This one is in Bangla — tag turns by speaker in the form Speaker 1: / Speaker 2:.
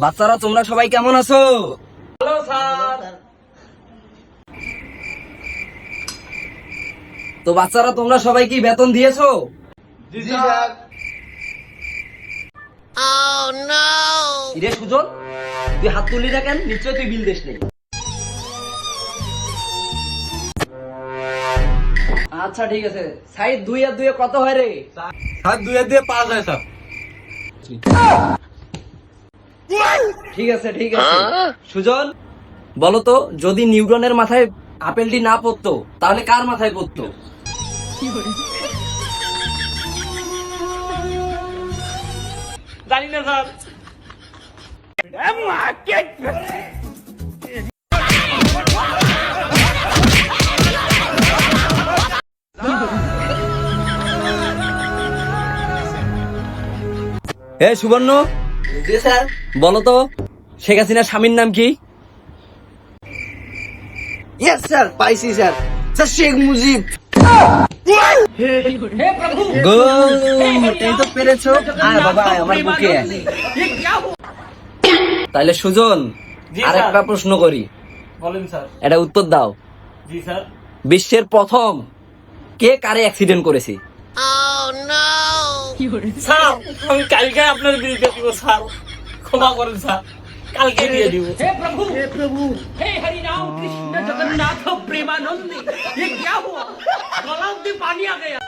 Speaker 1: বাচ্চারা তোমরা সবাই কেমন আছো?
Speaker 2: Hello sir.
Speaker 1: তো বাচ্চারা তোমরা সবাই কি বেতন দিয়েছো?
Speaker 2: জি স্যার।
Speaker 1: কিরে সুজন, তুই হাত তুলি না কেন? নিশ্চয় তুই বিল দিস নেই। আচ্ছা ঠিক আছে, সাইড 2 আর 2 কত হয় রে?
Speaker 2: স্যার 2 দিয়ে 5 হয় স্যার।
Speaker 1: ঠিক আছে ঠিক আছে। সুজন বলো তো, যদি নিউটনের মাথায় আপেলটি না পড়তো তাহলে কার মাথায় পড়তো?
Speaker 2: জানি না স্যার।
Speaker 1: এ সুবর্ণ,
Speaker 3: জি স্যার।
Speaker 1: বলো তো শেখ হাসিনার স্বামীর নাম কি?
Speaker 3: ইয়েস স্যার, পাইছি sir. Sir Sheikh Mujib.
Speaker 1: Good, এই তো পেরেছো। আয় বাবা আয় আমার বুকে আয়। তাহলে সুজন,
Speaker 2: জি
Speaker 1: আর
Speaker 2: স্যার।
Speaker 1: একটা প্রশ্ন করি,
Speaker 2: বলেন স্যার।
Speaker 1: এটা উত্তর দাও।
Speaker 2: জি স্যার।
Speaker 1: বিশ্বের প্রথম কে কারে অ্যাক্সিডেন্ট করেছে?
Speaker 2: স্যার আমি কালকে আপনার বিলটা দিব স্যার, ক্ষমা করেন স্যার, কালকে দিয়ে দিব।
Speaker 4: हे हरि राम कृष्ण जगन्नाथ प्रेमानंद, ये क्या हुआ? गला में पानी आ गया।